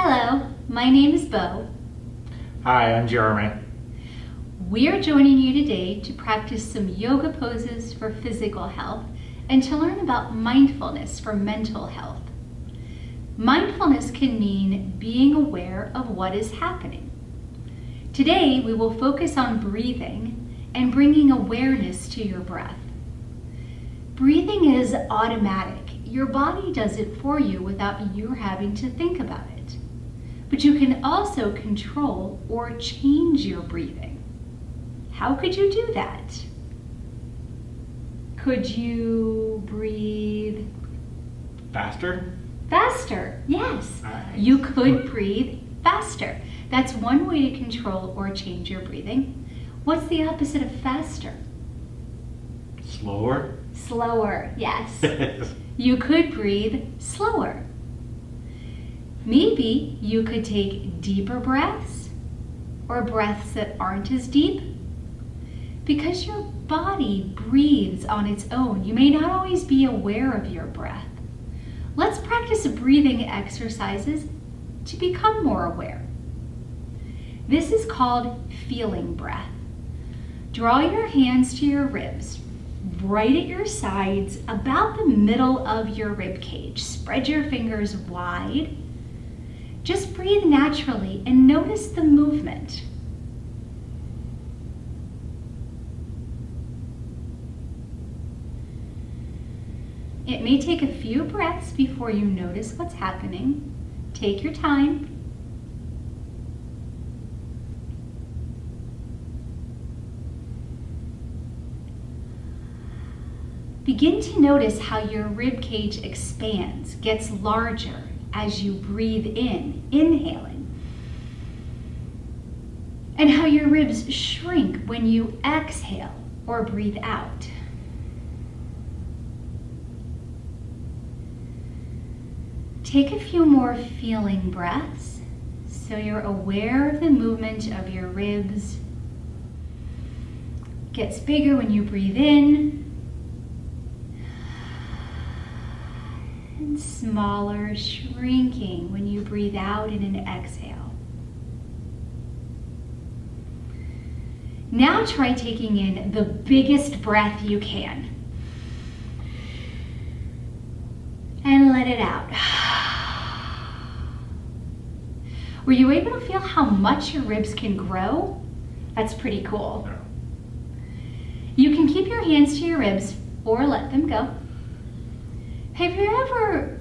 Hello, my name is Bo. Hi, I'm Jeremy. We're joining you today to practice some yoga poses for physical health and to learn about mindfulness for mental health. Mindfulness can mean being aware of what is happening. Today, we will focus on breathing and bringing awareness to your breath. Breathing is automatic. Your body does it for you without you having to think about it. But you can also control or change your breathing. How could you do that? Could you breathe Faster? faster? Yes. Nice. You could breathe faster. That's one way to control or change your breathing. What's the opposite of faster? Slower? Slower, yes. You could breathe slower. Maybe you could take deeper breaths or breaths that aren't as deep. Because your body breathes on its own, you may not always be aware of your breath. Let's practice breathing exercises to become more aware. This is called feeling breath. Draw your hands to your ribs, right at your sides, about the middle of your rib cage. Spread your fingers wide. Just breathe naturally and notice the movement. It may take a few breaths before you notice what's happening. Take your time. Begin to notice how your rib cage expands, gets larger as you breathe in, inhaling. And how your ribs shrink when you exhale or breathe out. Take a few more feeling breaths so you're aware of the movement of your ribs. Gets bigger when you breathe in and smaller, shrinking when you breathe out in an exhale. Now try taking in the biggest breath you can and let it out. Were you able to feel how much your ribs can grow? That's pretty cool. No. You can keep your hands to your ribs or let them go. Have you ever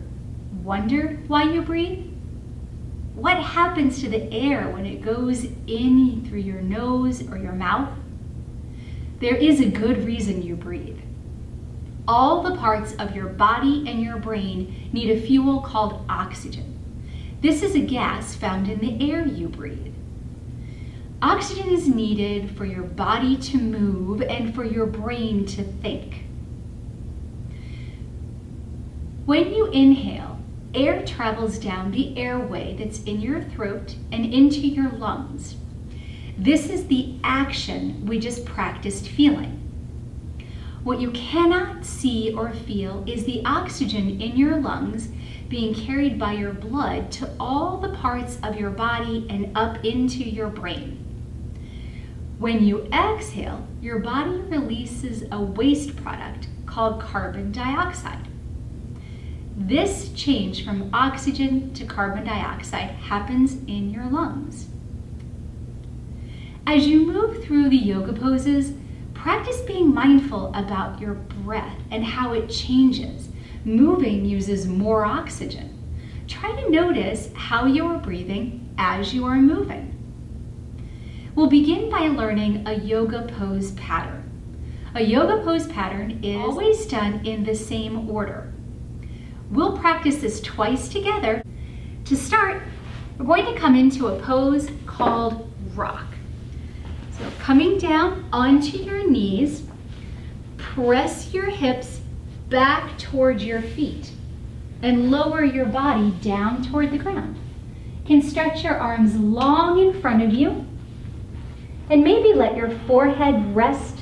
wondered why you breathe? What happens to the air when it goes in through your nose or your mouth? There is a good reason you breathe. All the parts of your body and your brain need a fuel called oxygen. This is a gas found in the air you breathe. Oxygen is needed for your body to move and for your brain to think. When you inhale, air travels down the airway that's in your throat and into your lungs. This is the action we just practiced feeling. What you cannot see or feel is the oxygen in your lungs being carried by your blood to all the parts of your body and up into your brain. When you exhale, your body releases a waste product called carbon dioxide. This change from oxygen to carbon dioxide happens in your lungs. As you move through the yoga poses, practice being mindful about your breath and how it changes. Moving uses more oxygen. Try to notice how you are breathing as you are moving. We'll begin by learning a yoga pose pattern. A yoga pose pattern is always done in the same order. We'll practice this twice together. To start, we're going to come into a pose called rock. So coming down onto your knees, press your hips back towards your feet and lower your body down toward the ground. You can stretch your arms long in front of you and maybe let your forehead rest.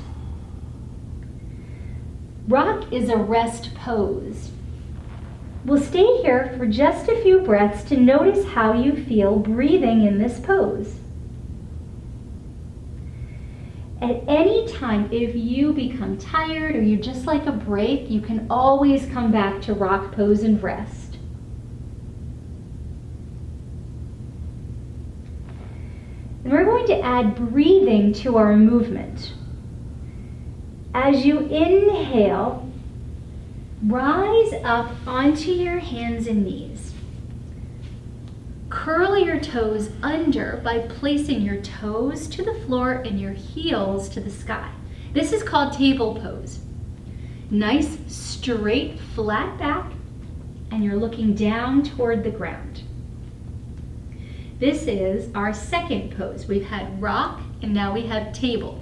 Rock is a rest pose. We'll stay here for just a few breaths to notice how you feel breathing in this pose. At any time, if you become tired or you just like a break, you can always come back to rock pose and rest. And we're going to add breathing to our movement. As you inhale, rise up onto your hands and knees. Curl your toes under by placing your toes to the floor and your heels to the sky. This is called table pose. Nice, straight, flat back, and you're looking down toward the ground. This is our second pose. We've had rock, and now we have table.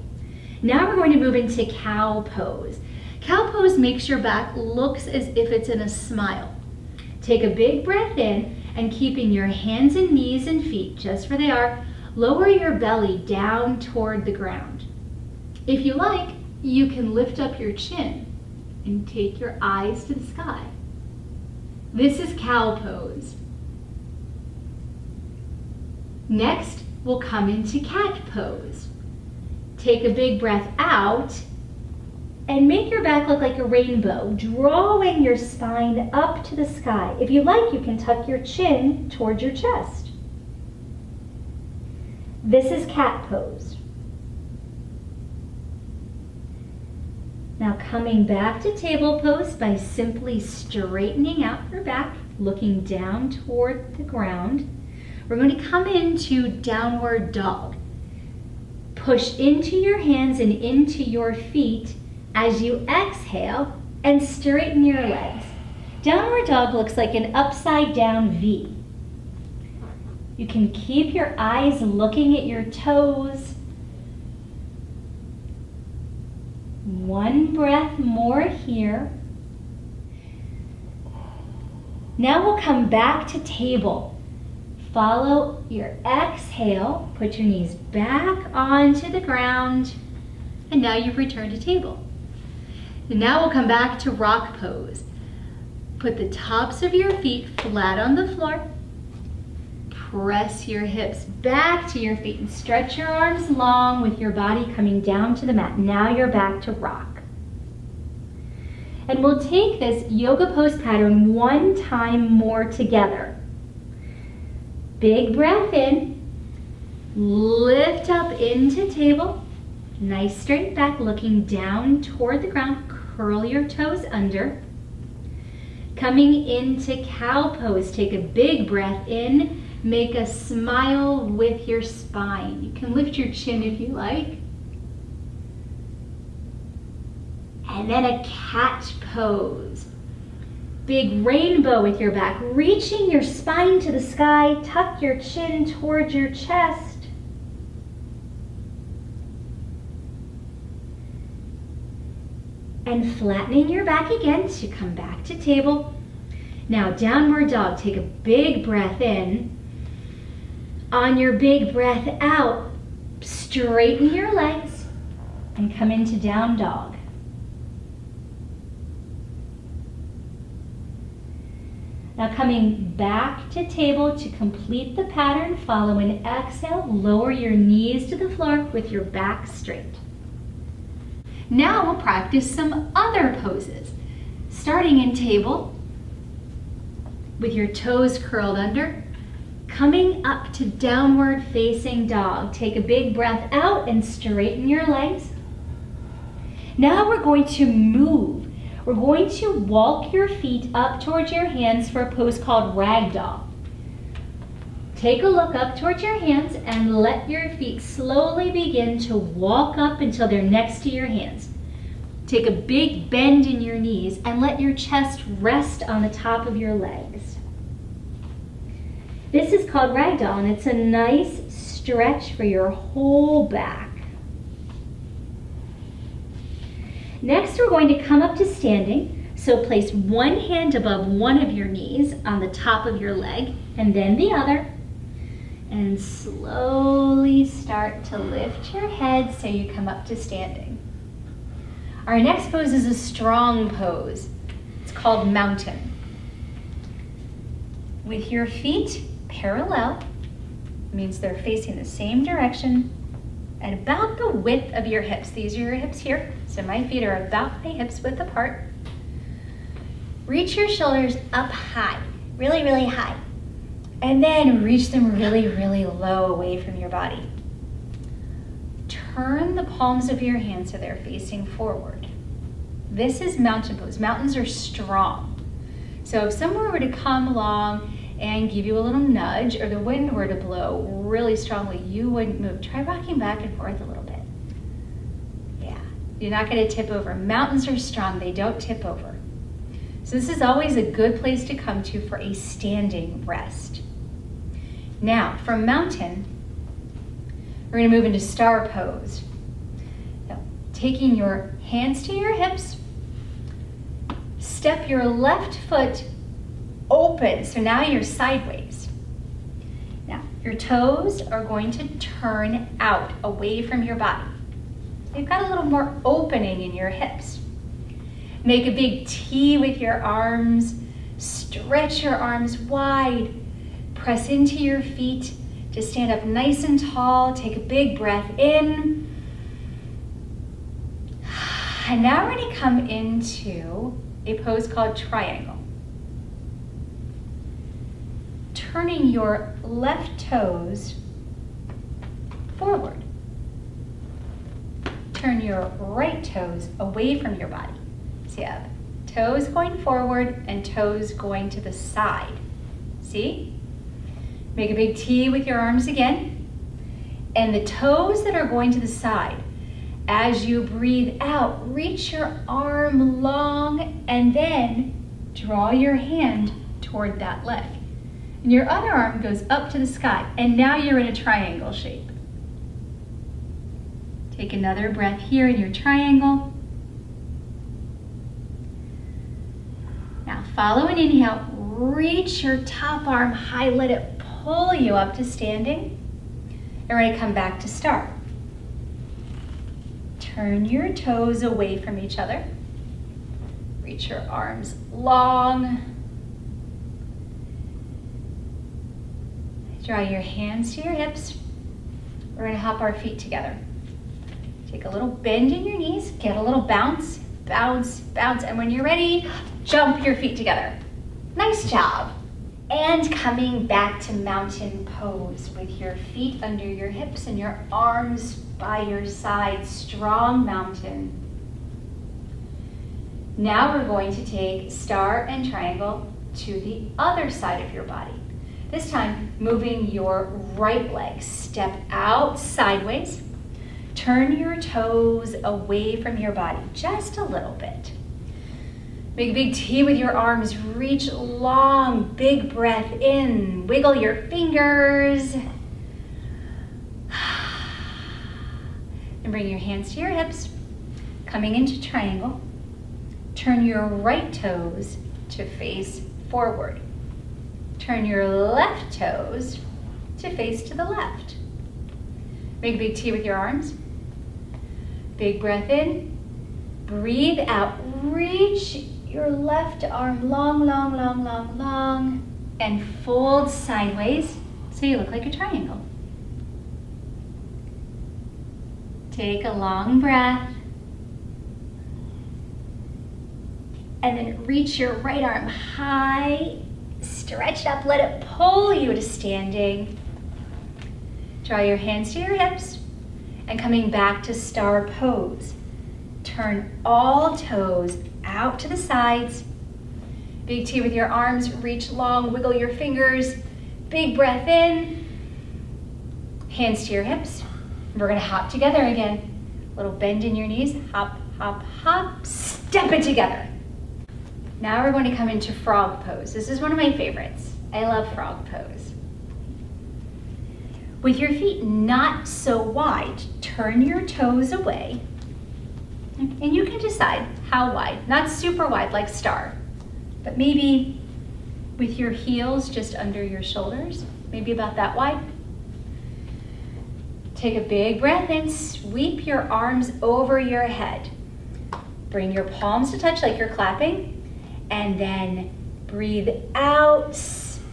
Now we're going to move into cow pose. Cow pose makes your back looks as if it's in a smile. Take a big breath in, and keeping your hands and knees and feet just where they are, lower your belly down toward the ground. If you like, you can lift up your chin and take your eyes to the sky. This is cow pose. Next, we'll come into cat pose. Take a big breath out and make your back look like a rainbow, drawing your spine up to the sky. If you like, you can tuck your chin towards your chest. This is cat pose. Now coming back to table pose by simply straightening out your back, looking down toward the ground. We're going to come into downward dog. Push into your hands and into your feet as you exhale and straighten your legs. Downward dog looks like an upside down V. You can keep your eyes looking at your toes. One breath more here. Now we'll come back to table. Follow your exhale, put your knees back onto the ground, and now you've returned to table. And now we'll come back to rock pose. Put the tops of your feet flat on the floor. Press your hips back to your feet and stretch your arms long with your body coming down to the mat. Now you're back to rock. And we'll take this yoga pose pattern one time more together. Big breath in, lift up into table, nice straight back, looking down toward the ground, curl your toes under. Coming into cow pose, take a big breath in, make a smile with your spine. You can lift your chin if you like. And then a cat pose. Big rainbow with your back, reaching your spine to the sky, tuck your chin towards your chest. And flattening your back again to come back to table. Now downward dog, take a big breath in. On your big breath out, straighten your legs and come into down dog. Now coming back to table to complete the pattern, follow an exhale, lower your knees to the floor with your back straight. Now we'll practice some other poses. Starting in table, with your toes curled under, coming up to downward facing dog. Take a big breath out and straighten your legs. Now we're going to move. We're going to walk your feet up towards your hands for a pose called Ragdoll. Take a look up towards your hands and let your feet slowly begin to walk up until they're next to your hands. Take a big bend in your knees and let your chest rest on the top of your legs. This is called Ragdoll, and it's a nice stretch for your whole back. Next, we're going to come up to standing. So place one hand above one of your knees on the top of your leg, and then the other. And slowly start to lift your head so you come up to standing. Our next pose is a strong pose. It's called mountain. With your feet parallel, means they're facing the same direction at about the width of your hips. These are your hips here, so my feet are about my hips width apart. Reach your shoulders up high, really, really high. And then reach them really, really low away from your body. Turn the palms of your hands so they're facing forward. This is mountain pose. Mountains are strong. So if someone were to come along and give you a little nudge, or the wind were to blow really strongly, you wouldn't move. Try rocking back and forth a little bit. Yeah, you're not gonna tip over. Mountains are strong, they don't tip over. So this is always a good place to come to for a standing rest. Now, from mountain, we're gonna move into star pose. Now, taking your hands to your hips, step your left foot open, so now you're sideways. Now, your toes are going to turn out, away from your body. You've got a little more opening in your hips. Make a big T with your arms, stretch your arms wide, press into your feet to stand up nice and tall. Take a big breath in. And now we're going to come into a pose called triangle. Turning your left toes forward. Turn your right toes away from your body. So you have toes going forward and toes going to the side. See? Make a big T with your arms again. And the toes that are going to the side, as you breathe out, reach your arm long and then draw your hand toward that leg. And your other arm goes up to the sky, and now you're in a triangle shape. Take another breath here in your triangle. Now follow an inhale, reach your top arm high, let it pull you up to standing. And we're gonna come back to star. Turn your toes away from each other. Reach your arms long. Draw your hands to your hips. We're gonna hop our feet together. Take a little bend in your knees, get a little bounce, bounce, bounce, and when you're ready, jump your feet together. Nice job. And coming back to mountain pose with your feet under your hips and your arms by your side, strong mountain. Now we're going to take star and triangle to the other side of your body. This time, moving your right leg. Step out sideways. Turn your toes away from your body, just a little bit. Make a big T with your arms. Reach long, big breath in. Wiggle your fingers. And bring your hands to your hips. Coming into triangle. Turn your right toes to face forward. Turn your left toes to face to the left. Make a big T with your arms. Big breath in. Breathe out. Reach your left arm long, long, long, long, long, and fold sideways so you look like a triangle. Take a long breath. And then reach your right arm high. Stretch up, let it pull you to standing. Draw your hands to your hips and coming back to star pose. Turn all toes out to the sides. Big T with your arms, reach long, wiggle your fingers. Big breath in. Hands to your hips. We're gonna hop together again. Little bend in your knees, hop, hop, hop, step it together. Now we're going to come into frog pose. This is one of my favorites. I love frog pose. With your feet not so wide, turn your toes away. And you can decide how wide. Not super wide like star, but maybe with your heels just under your shoulders, maybe about that wide. Take a big breath in, sweep your arms over your head. Bring your palms to touch like you're clapping. And then breathe out,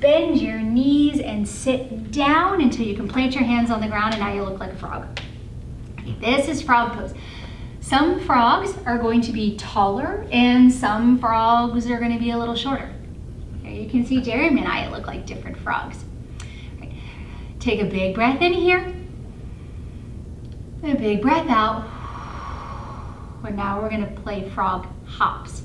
bend your knees and sit down until you can plant your hands on the ground, and now you look like a frog. This is frog pose. Some frogs are going to be taller and some frogs are going to be a little shorter. Here you can see Jeremy and I look like different frogs. Right. Take a big breath in here. A big breath out. And now we're going to play frog hops.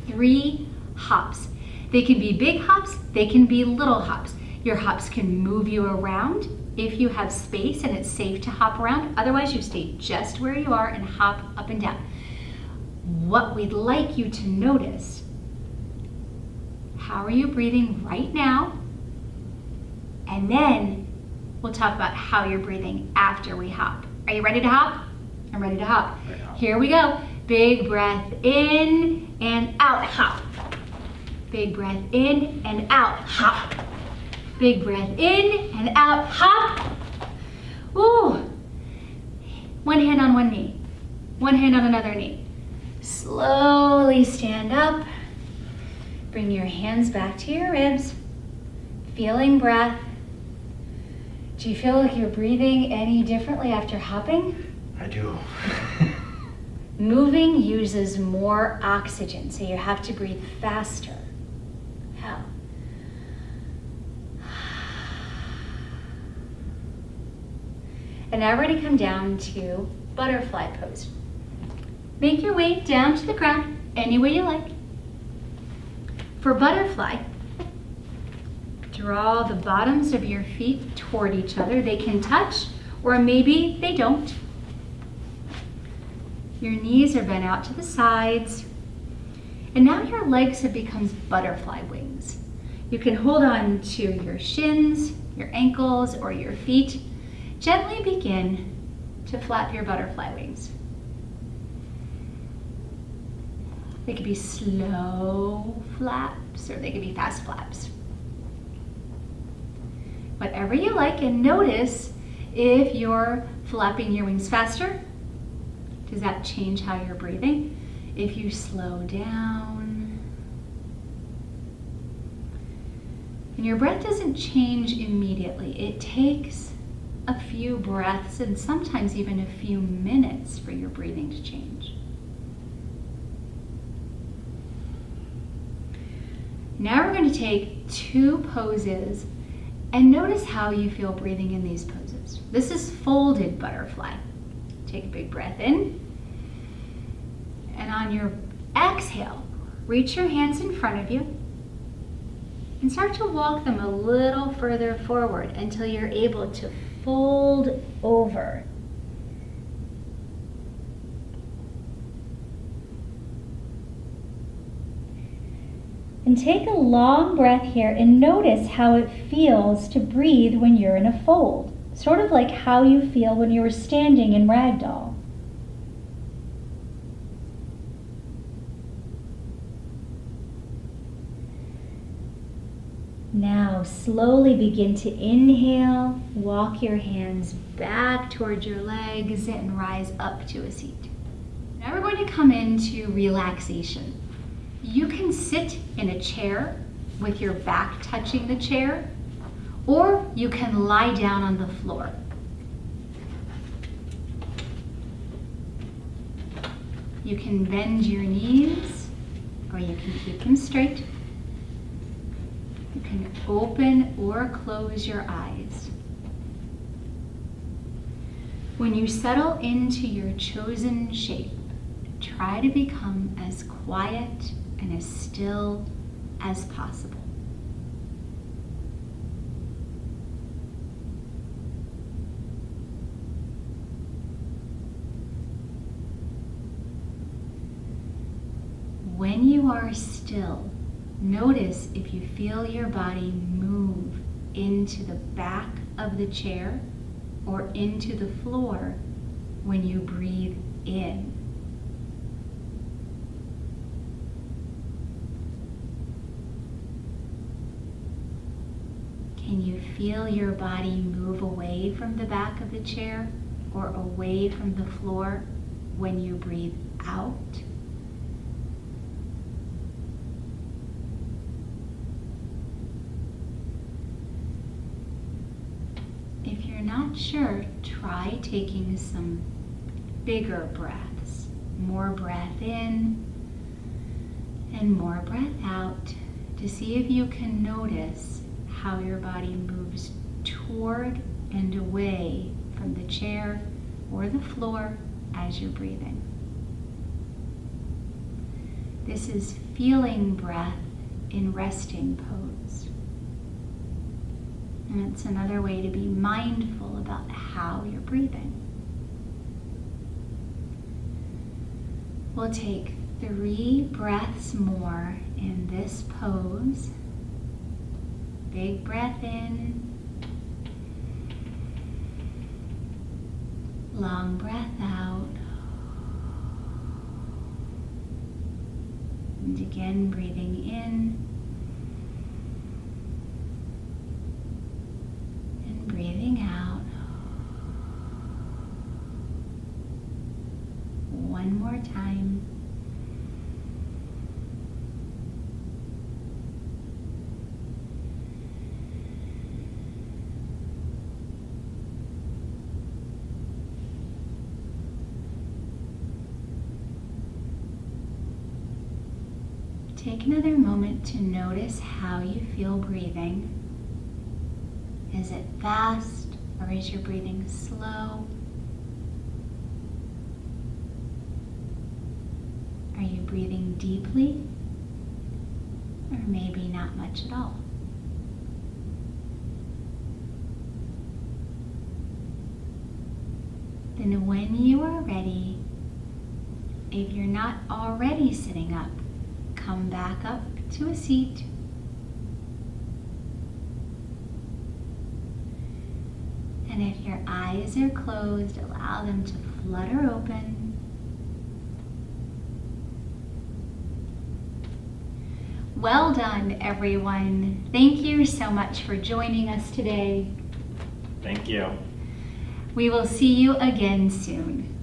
3 hops. They can be big hops, they can be little hops. Your hops can move you around if you have space and it's safe to hop around. Otherwise, you stay just where you are and hop up and down. What we'd like you to notice, how are you breathing right now? And then we'll talk about how you're breathing after we hop. Are you ready to hop? I'm ready to hop. Here we go. Big breath in and out, hop. Big breath in and out, hop. Big breath in and out, hop. Ooh. One hand on one knee. One hand on another knee. Slowly stand up. Bring your hands back to your ribs. Feeling breath. Do you feel like you're breathing any differently after hopping? I do. Moving uses more oxygen, so you have to breathe faster. How? And now we're going to come down to butterfly pose. Make your way down to the ground any way you like. For butterfly, draw the bottoms of your feet toward each other. They can touch, or maybe they don't. Your knees are bent out to the sides. And now your legs have become butterfly wings. You can hold on to your shins, your ankles, or your feet. Gently begin to flap your butterfly wings. They could be slow flaps or they could be fast flaps. Whatever you like, and notice if you're flapping your wings faster, does that change how you're breathing? If you slow down, and your breath doesn't change immediately. It takes a few breaths and sometimes even a few minutes for your breathing to change. Now we're going to take 2 poses and notice how you feel breathing in these poses. This is folded butterfly. Take a big breath in. And on your exhale, reach your hands in front of you and start to walk them a little further forward until you're able to fold over. And take a long breath here and notice how it feels to breathe when you're in a fold. Sort of like how you feel when you were standing in Ragdoll. Now slowly begin to inhale, walk your hands back towards your legs and rise up to a seat. Now we're going to come into relaxation. You can sit in a chair with your back touching the chair, or you can lie down on the floor. You can bend your knees, or you can keep them straight. You can open or close your eyes. When you settle into your chosen shape, try to become as quiet and as still as possible. When you are still, notice if you feel your body move into the back of the chair or into the floor when you breathe in. Can you feel your body move away from the back of the chair or away from the floor when you breathe out? not sure, try taking some bigger breaths. More breath in and more breath out to see if you can notice how your body moves toward and away from the chair or the floor as you're breathing. This is feeling breath in resting pose. And it's another way to be mindful about how you're breathing. We'll take 3 breaths more in this pose. Big breath in. Long breath out. And again, breathing in. And breathing out. One more time. Take another moment to notice how you feel breathing. Is it fast or is your breathing slow? Are you breathing deeply or maybe not much at all? Then when you are ready, if you're not already sitting up, come back up to a seat. And if your eyes are closed, allow them to flutter open. Well done, everyone. Thank you so much for joining us today. Thank you. We will see you again soon.